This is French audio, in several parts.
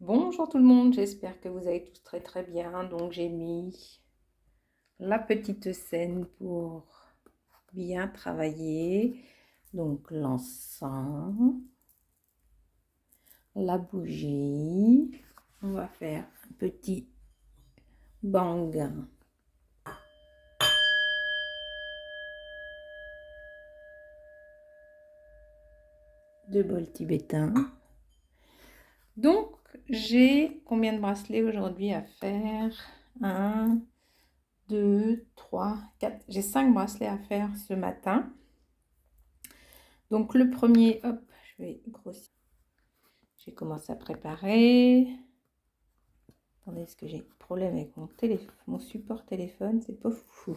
Bonjour tout le monde, j'espère que vous allez tous très très bien. Donc j'ai mis la petite scène pour bien travailler. Donc l'encens, la bougie. On va faire un petit bang de bol tibétain. Donc j'ai combien de bracelets aujourd'hui à faire? 1, 2, 3, 4. J'ai 5 bracelets à faire ce matin. Donc le premier, hop, je vais grossir. J'ai commencé à préparer. Attendez, parce que j'ai un problème avec mon support téléphone, c'est pas fou.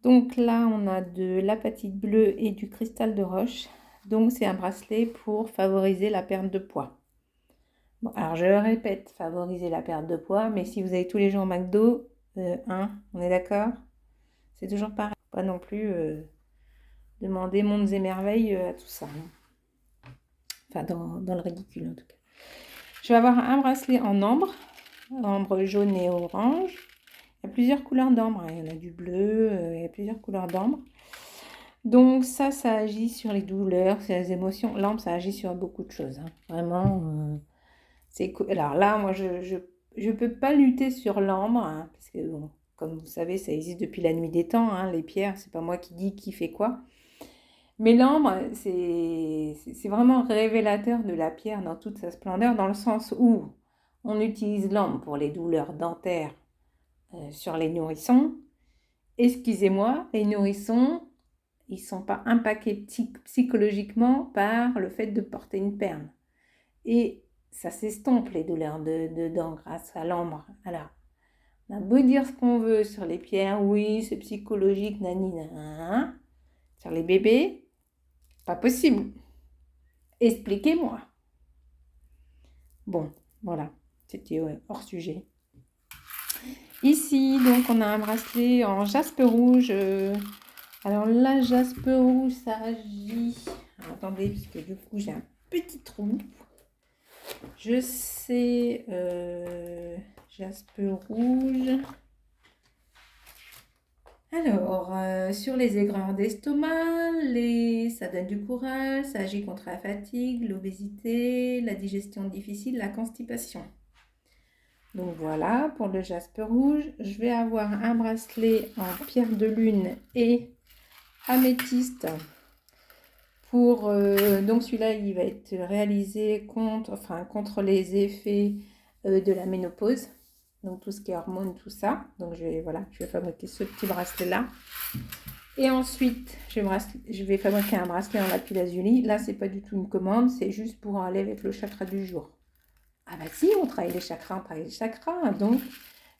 Donc là, on a de l'apatite bleue et du cristal de roche. Donc c'est un bracelet pour favoriser la perte de poids. Bon, alors je le répète, favoriser la perte de poids, mais si vous allez tous les jours au McDo, on est d'accord? C'est toujours pareil. Pas non plus demander mondes et merveilles à tout ça. Enfin, dans le ridicule en tout cas. Je vais avoir un bracelet en ambre jaune et orange. Il y a plusieurs couleurs d'ambre. Il y en a du bleu, il y a plusieurs couleurs d'ambre. Donc ça agit sur les douleurs, sur les émotions. L'ambre, ça agit sur beaucoup de choses. Vraiment, c'est cool. Alors là, moi, je peux pas lutter sur l'ambre, parce que, bon, comme vous savez, ça existe depuis la nuit des temps. Les pierres, c'est pas moi qui dis qui fait quoi. Mais l'ambre, c'est vraiment révélateur de la pierre dans toute sa splendeur, dans le sens où on utilise l'ambre pour les douleurs dentaires sur les nourrissons. Excusez-moi, les nourrissons, ils ne sont pas impactés psychologiquement par le fait de porter une perle. Et ça s'estompe les douleurs de dents grâce à l'ambre. Alors, on a beau dire ce qu'on veut sur les pierres, oui, c'est psychologique, nanina. Sur les bébés, pas possible. Expliquez-moi. Bon, voilà, c'était hors sujet. Ici, donc, on a un bracelet en jaspe rouge. Alors la jaspe rouge, ça agit. Alors, attendez, parce que du coup, j'ai un petit trou. Je sais, jaspe rouge. Alors, sur les aigreurs d'estomac, ça donne du courage, ça agit contre la fatigue, l'obésité, la digestion difficile, la constipation. Donc voilà, pour le jaspe rouge, je vais avoir un bracelet en pierre de lune et améthyste. Donc celui-là, il va être réalisé contre les effets de la ménopause. Donc tout ce qui est hormones, tout ça. Donc je vais fabriquer ce petit bracelet-là. Et ensuite, je vais fabriquer un bracelet en lapis lazuli. Là, c'est pas du tout une commande, c'est juste pour aller avec le chakra du jour. Ah bah si, on travaille les chakras. Donc,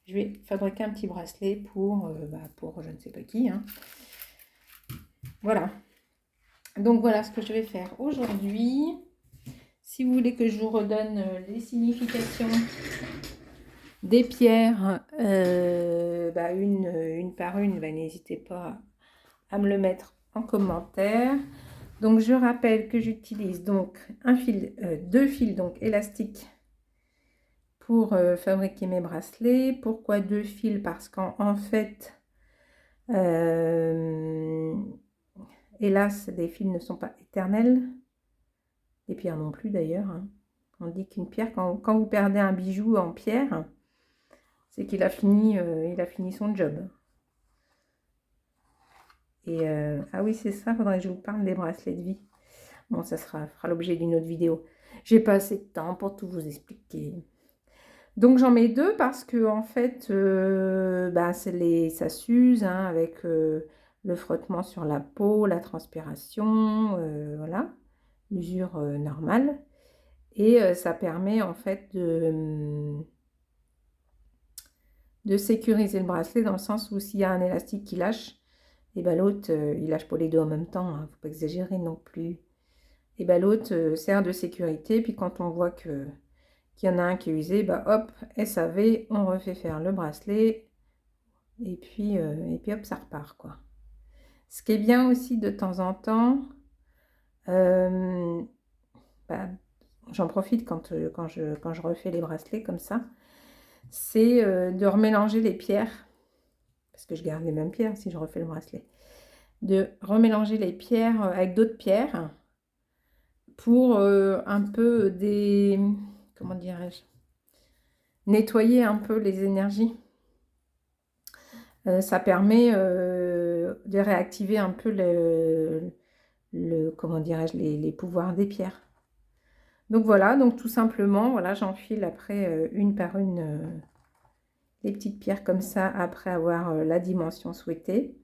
je vais fabriquer un petit bracelet pour je ne sais pas qui. Voilà. Donc voilà ce que je vais faire aujourd'hui. Si vous voulez que je vous redonne les significations des pierres, une par une, n'hésitez pas à me le mettre en commentaire. Donc je rappelle que j'utilise donc deux fils donc élastiques pour fabriquer mes bracelets. Pourquoi deux fils? Parce qu'en fait, hélas, les fils ne sont pas éternels. Les pierres non plus d'ailleurs. On dit qu'une pierre, quand vous perdez un bijou en pierre, c'est qu'il a fini son job. Et ah oui, c'est ça, il faudrait que je vous parle des bracelets de vie. Bon, ça fera l'objet d'une autre vidéo. J'ai pas assez de temps pour tout vous expliquer. Donc j'en mets deux parce que en fait, ça s'use avec le frottement sur la peau, la transpiration, voilà, l'usure normale. Et ça permet en fait de sécuriser le bracelet dans le sens où s'il y a un élastique qui lâche, et l'autre, il lâche pas les deux en même temps, faut pas exagérer non plus. Et l'autre sert de sécurité, puis quand on voit qu'il y en a un qui est usé, hop, SAV, on refait faire le bracelet, et puis hop, ça repart, quoi. Ce qui est bien aussi de temps en temps, j'en profite quand je refais les bracelets comme ça, c'est de remélanger les pierres, parce que je garde les mêmes pierres si je refais le bracelet, de remélanger les pierres avec d'autres pierres pour un peu comment dirais-je, nettoyer un peu les énergies. Ça permet de réactiver un peu comment dirais-je, les pouvoirs des pierres. Donc voilà, donc tout simplement, voilà, j'enfile après une par une les petites pierres comme ça après avoir la dimension souhaitée.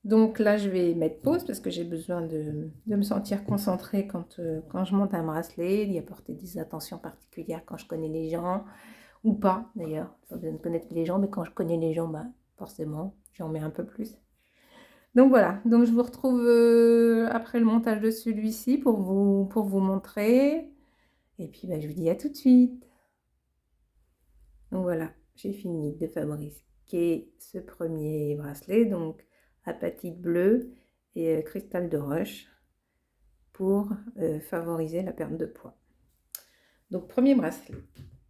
Donc là, je vais mettre pause parce que j'ai besoin de me sentir concentrée quand je monte un bracelet, d'y apporter des attentions particulières quand je connais les gens, ou pas d'ailleurs. Pas besoin de connaître les gens, mais quand je connais les gens, bah, forcément, j'en mets un peu plus. Donc voilà, donc je vous retrouve après le montage de celui-ci pour vous montrer. Et puis bah, je vous dis à tout de suite. Donc voilà, j'ai fini de fabriquer ce premier bracelet, donc apatite bleue et cristal de roche pour favoriser la perte de poids. Donc premier bracelet.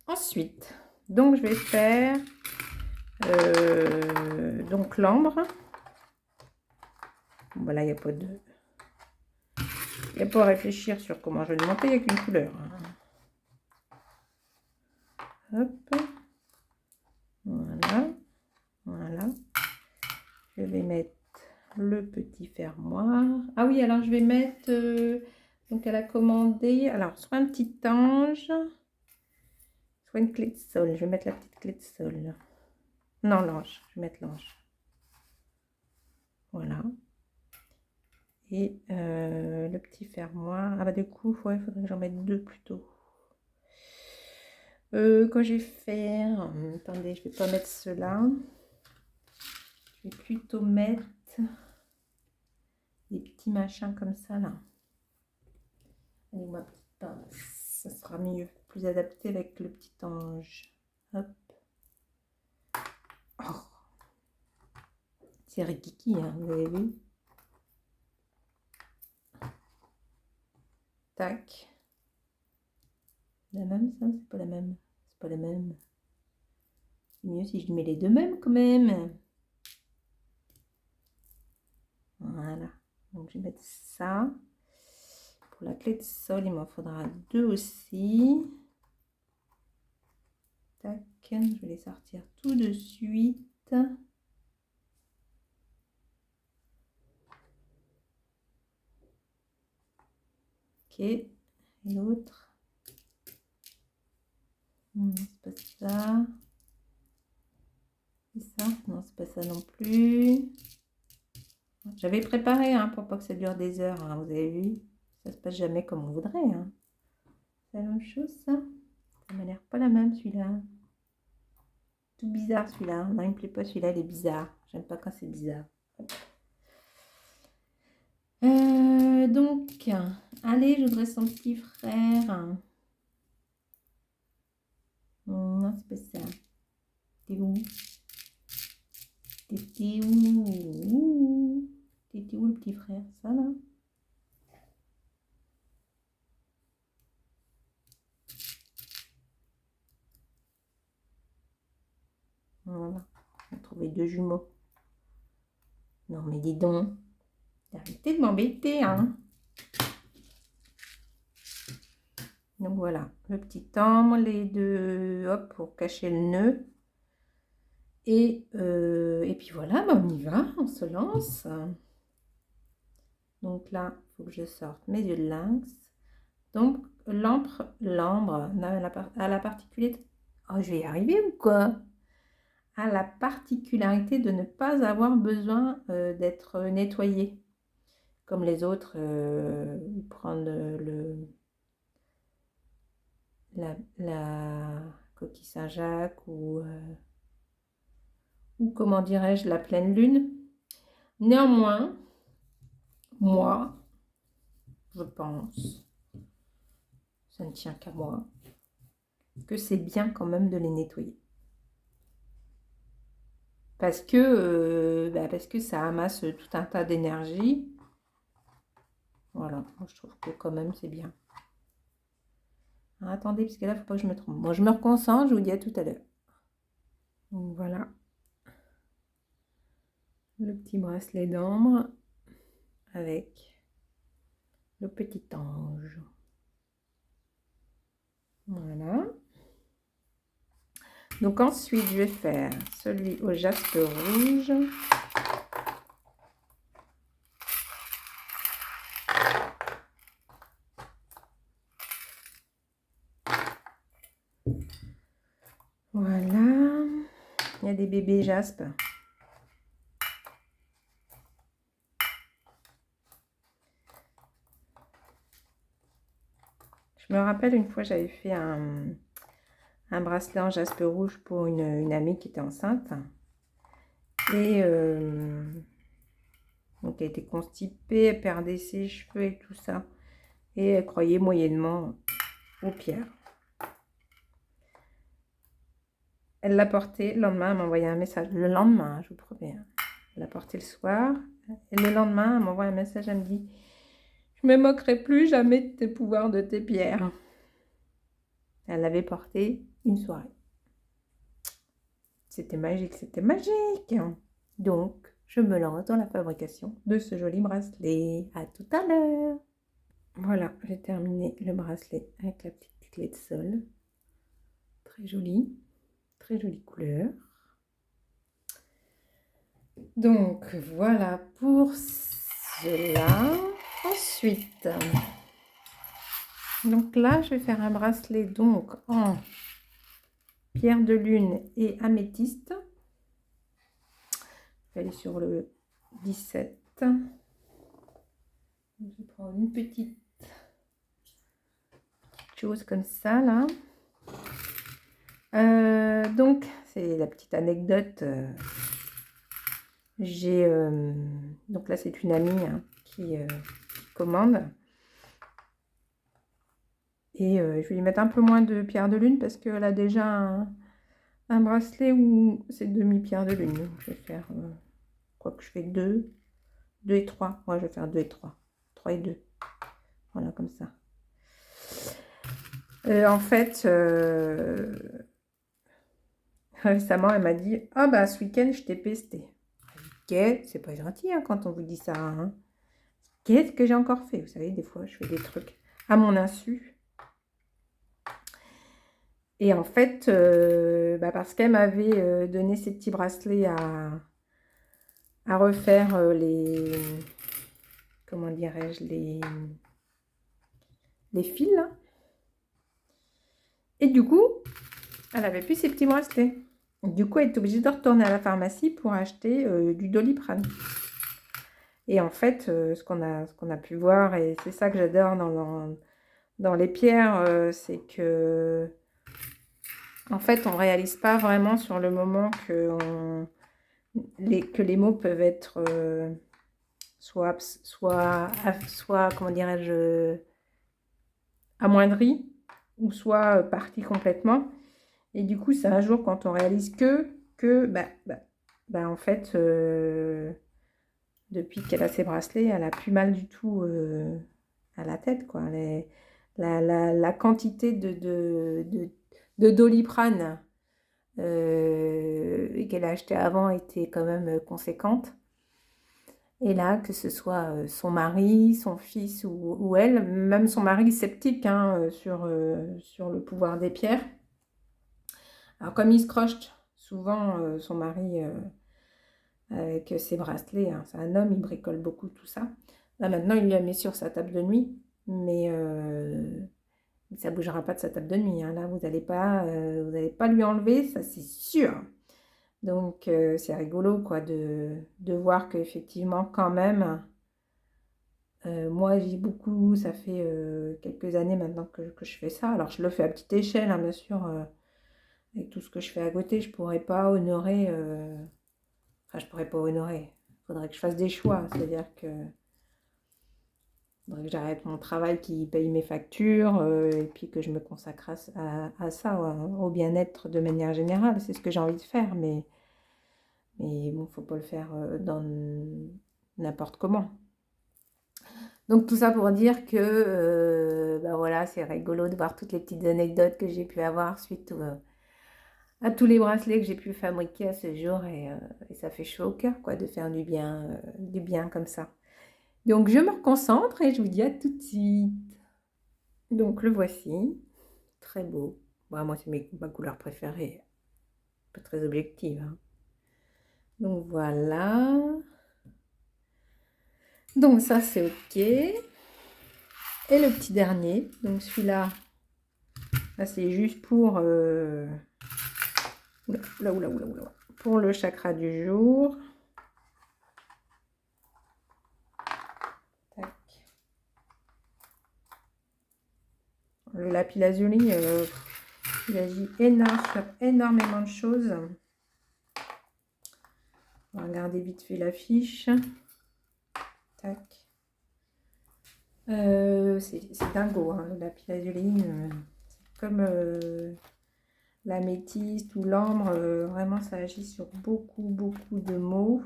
Ensuite, donc je vais faire donc l'ambre. Voilà, il n'y a pas de... Il n'y a pas à réfléchir sur comment je vais le monter, il n'y a qu'une couleur. Hop. Voilà. Voilà. Je vais mettre le petit fermoir. Ah oui, alors je vais mettre... donc elle a commandé... Alors, soit un petit ange, soit une clé de sol. Je vais mettre la petite clé de sol. Non, l'ange. Je vais mettre l'ange. Voilà. Et le petit fermoir. Ah bah du coup, ouais, il faudrait que j'en mette deux plutôt. Quand je vais faire... attendez, je vais pas mettre cela. Je vais plutôt mettre des petits machins comme ça là. Allez, ma petite pince. Ça sera mieux, plus adapté avec le petit ange. Hop. Oh. C'est rikiki, hein, vous avez vu. Tac. La même, ça? C'est pas la même. C'est pas la même. C'est mieux si je mets les deux mêmes quand même. Voilà. Donc je vais mettre ça. Pour la clé de sol, il m'en faudra deux aussi. Tac. Je vais les sortir tout de suite. Ok. Et l'autre. C'est pas ça. C'est ça? Non, c'est pas ça non plus. J'avais préparé hein, pour pas que ça dure des heures, hein, vous avez vu. Ça se passe jamais comme on voudrait. Hein. C'est la même chose ça. Ça m'a l'air pas la même celui-là. Tout bizarre celui-là. Non, il me plaît pas celui-là, il est bizarre. J'aime pas quand c'est bizarre. Donc, allez, je voudrais son petit frère. Non, c'est pas ça. T'es où? T'étais où? T'étais où le petit frère? Ça là? Voilà. On a trouvé deux jumeaux. Non mais dis donc. Arrêtez de m'embêter, hein. Donc voilà, le petit ambre, les deux, hop, pour cacher le nœud. Et puis voilà, bah on y va, on se lance. Donc là, il faut que je sorte mes yeux de lynx. Donc l'ambre a la particularité... Oh, je vais y arriver ou quoi? A la particularité de ne pas avoir besoin d'être nettoyé. Comme les autres, prendre la coquille Saint-Jacques ou comment dirais-je, la pleine lune. Néanmoins, moi, je pense, ça ne tient qu'à moi, que c'est bien quand même de les nettoyer. Parce que ça amasse tout un tas d'énergie. Voilà, moi je trouve que quand même c'est bien. Alors, attendez, parce que là, il ne faut pas que je me trompe. Bon, je me reconcentre, je vous dis à tout à l'heure. Donc voilà. Le petit bracelet d'ambre avec le petit ange. Voilà. Donc ensuite, je vais faire celui au jaspe rouge. Voilà. Il y a des bébés jaspe. Je me rappelle une fois, j'avais fait un bracelet en jaspe rouge pour une amie qui était enceinte. Et donc elle était constipée, elle perdait ses cheveux et tout ça. Et elle croyait moyennement aux pierres. Elle l'a porté, le lendemain, elle m'a envoyé un message. Le lendemain, je vous promets. Elle l'a porté le soir. Et le lendemain, elle m'envoie un message, elle me dit « Je ne me moquerai plus jamais de tes pouvoirs, de tes pierres. » Elle l'avait porté une soirée. C'était magique, c'était magique. Donc, je me lance dans la fabrication de ce joli bracelet. À tout à l'heure. Voilà, j'ai terminé le bracelet avec la petite clé de sol. Très jolie couleur. Donc, voilà pour cela. Ensuite, donc là, je vais faire un bracelet donc en pierre de lune et améthyste. Je vais aller sur le 17. Je vais prendre une petite chose comme ça, là. Donc, c'est la petite anecdote. Donc là, c'est une amie qui commande. Et je vais lui mettre un peu moins de pierre de lune parce qu'elle a déjà un bracelet où c'est demi-pierre de lune. Donc, je vais faire, je crois que je fais 2 et 3. Ouais, je vais faire 2 et 3. 3 et 2. Voilà, comme ça. En fait, récemment, elle m'a dit « Ah bah, ce week-end, je t'ai pesté. » Ok, c'est pas gentil quand on vous dit ça. Hein. Qu'est-ce que j'ai encore fait? Vous savez, des fois, je fais des trucs à mon insu. Et en fait, parce qu'elle m'avait donné ces petits bracelets à refaire les... Comment dirais-je? Les fils, là. Et du coup, elle n'avait plus ses petits bracelets. Du coup, elle est obligée de retourner à la pharmacie pour acheter du Doliprane. Et en fait, ce qu'on a pu voir, et c'est ça que j'adore dans les pierres, c'est que... En fait, on ne réalise pas vraiment sur le moment que les mots peuvent être soit comment dirais-je, amoindris, ou soit partis complètement. Et du coup, c'est un jour quand on réalise en fait, depuis qu'elle a ses bracelets, elle a plus mal du tout à la tête, quoi. La quantité de Doliprane qu'elle a acheté avant était quand même conséquente. Et là, que ce soit son mari, son fils ou elle, même son mari sceptique sur le pouvoir des pierres. Alors comme il se croche souvent son mari avec ses bracelets, c'est un homme, il bricole beaucoup tout ça. Là maintenant, il l'a mis sur sa table de nuit, mais ça ne bougera pas de sa table de nuit. Là, vous n'allez pas lui enlever, ça c'est sûr. Donc, c'est rigolo quoi, de voir qu'effectivement, quand même, moi, j'ai beaucoup, ça fait quelques années maintenant que je fais ça. Alors, je le fais à petite échelle, bien sûr, avec tout ce que je fais à côté. Je ne pourrais pas honorer, enfin, je ne pourrais pas honorer. Il faudrait que je fasse des choix, c'est-à-dire que faudrait que j'arrête mon travail qui paye mes factures et puis que je me consacre à ça, au bien-être de manière générale. C'est ce que j'ai envie de faire, mais bon, faut pas le faire dans n'importe comment. Donc tout ça pour dire que bah voilà, c'est rigolo de voir toutes les petites anecdotes que j'ai pu avoir suite à tous les bracelets que j'ai pu fabriquer à ce jour et ça fait chaud au cœur quoi de faire du bien comme ça. Donc je me reconcentre et je vous dis à tout de suite. Donc le voici, très beau. Bon, moi c'est ma couleur préférée, pas très objective, hein. Donc voilà. Donc ça c'est ok. Et le petit dernier, donc celui-là, là c'est juste pour pour le chakra du jour. Tac. Le lapis lazuli, il agit sur énormément de choses. On va regarder vite fait la fiche. Tac. C'est dingo, hein, le lapis lazuli. C'est comme l'améthyste ou l'ambre. Vraiment, ça agit sur beaucoup de mots.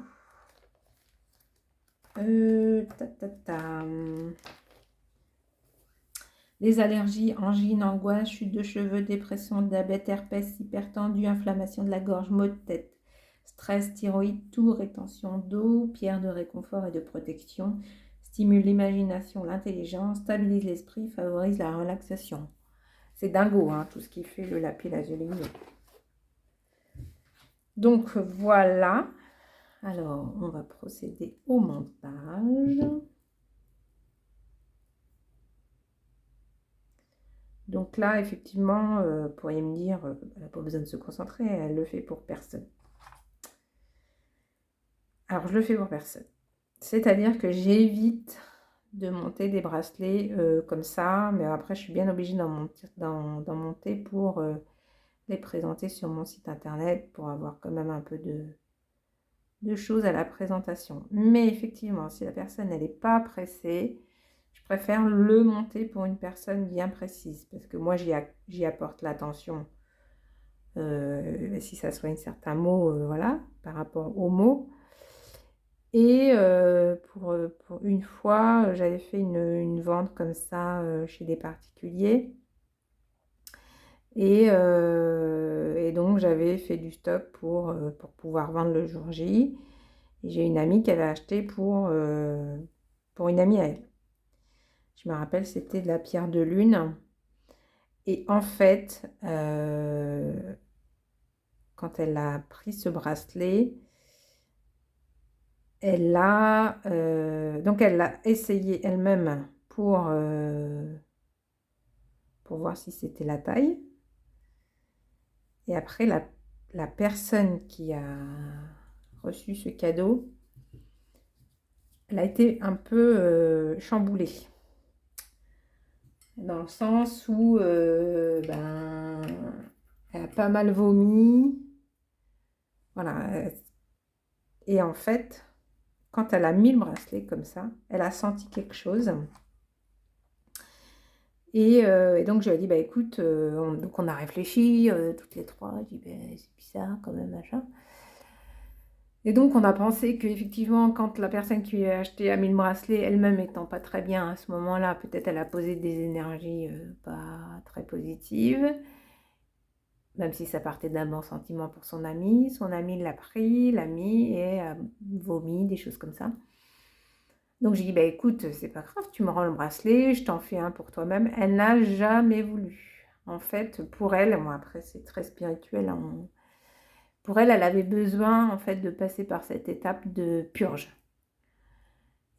Les allergies, angines, angoisse, chute de cheveux, dépression, diabète, herpès, hypertendu, inflammation de la gorge, maux de tête, stress, thyroïde, toux, rétention d'eau, pierre de réconfort et de protection, stimule l'imagination, l'intelligence, stabilise l'esprit, favorise la relaxation. C'est dingo, hein, tout ce qui fait le lapis lazuli. Donc voilà. Alors, on va procéder au montage. Donc là, effectivement, vous pourriez me dire, elle n'a pas besoin de se concentrer, elle le fait pour personne. Alors, je le fais pour personne. C'est-à-dire que j'évite de monter des bracelets comme ça, mais après, je suis bien obligée d'en monter pour les présenter sur mon site internet, pour avoir quand même un peu de choses à la présentation. Mais effectivement, si la personne, elle n'est pas pressée, je préfère le monter pour une personne bien précise, parce que moi, j'y apporte l'attention. Si ça soigne certains mots, voilà, par rapport aux mots. Et pour une fois, j'avais fait une vente comme ça chez des particuliers. Et donc, j'avais fait du stock pour pouvoir vendre le jour J. Et j'ai une amie qui avait acheté pour une amie à elle. Je me rappelle, c'était de la pierre de lune. Et en fait, quand elle a pris ce bracelet, elle l'a essayé elle-même pour voir si c'était la taille. Et après, la personne qui a reçu ce cadeau, elle a été un peu chamboulée. Dans le sens où elle a pas mal vomi. Voilà. Et en fait, quand elle a mis le bracelet comme ça, elle a senti quelque chose. Et donc, je lui ai dit, bah écoute, donc on a réfléchi toutes les trois. Je dis, bah, c'est bizarre quand même, machin. Et donc, on a pensé qu'effectivement, quand la personne qui a acheté a mis le bracelet, elle-même étant pas très bien à ce moment-là, peut-être elle a posé des énergies pas très positives, même si ça partait d'un bon sentiment pour son ami. Son ami l'a pris, l'a mis et a vomi, des choses comme ça. Donc j'ai dit, bah écoute, c'est pas grave, tu me rends le bracelet, je t'en fais un pour toi-même. Elle n'a jamais voulu. En fait, pour elle, moi après c'est très spirituel, hein, pour elle, elle avait besoin en fait de passer par cette étape de purge.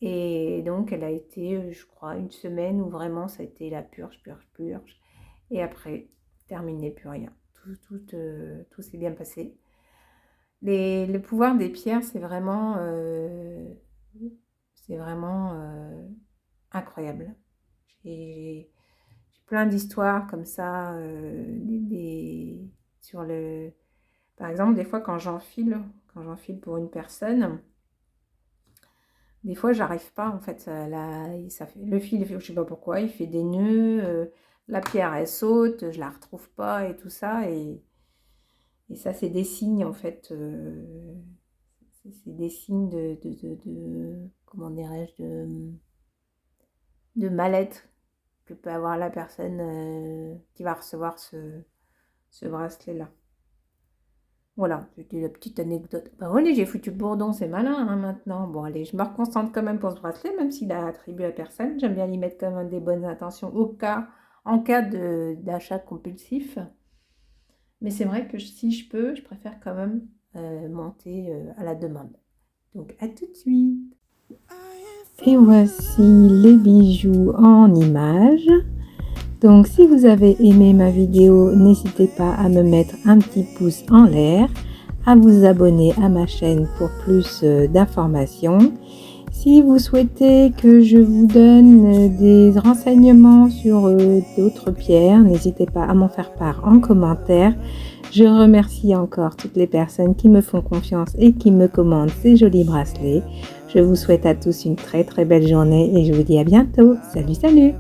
Et donc elle a été, je crois, une semaine où vraiment ça a été la purge. Et après, terminé, plus rien. Tout s'est bien passé. Le pouvoir des pierres, c'est vraiment incroyable. J'ai plein d'histoires comme ça, sur le... Par exemple, des fois quand j'enfile pour une personne, des fois j'arrive pas, en fait, ça fait, le fil, je sais pas pourquoi, il fait des nœuds, la pierre elle saute, je la retrouve pas et tout ça, et ça c'est des signes en fait, c'est des signes comment dirais-je, de mal-être que peut avoir la personne qui va recevoir ce bracelet-là. Voilà, c'était la petite anecdote. Bah allez, j'ai foutu le bourdon, c'est malin hein, maintenant. Bon allez, je me reconcentre quand même pour ce bracelet, même s'il a attribué à personne. J'aime bien y mettre quand même des bonnes intentions en cas d'achat compulsif. Mais c'est vrai que si je peux, je préfère quand même monter à la demande. Donc à tout de suite. Et voici les bijoux en images. Donc si vous avez aimé ma vidéo, n'hésitez pas à me mettre un petit pouce en l'air, à vous abonner à ma chaîne pour plus d'informations. Si vous souhaitez que je vous donne des renseignements sur d'autres pierres, n'hésitez pas à m'en faire part en commentaire. Je remercie encore toutes les personnes qui me font confiance et qui me commandent ces jolis bracelets. Je vous souhaite à tous une très très belle journée et je vous dis à bientôt. Salut, salut!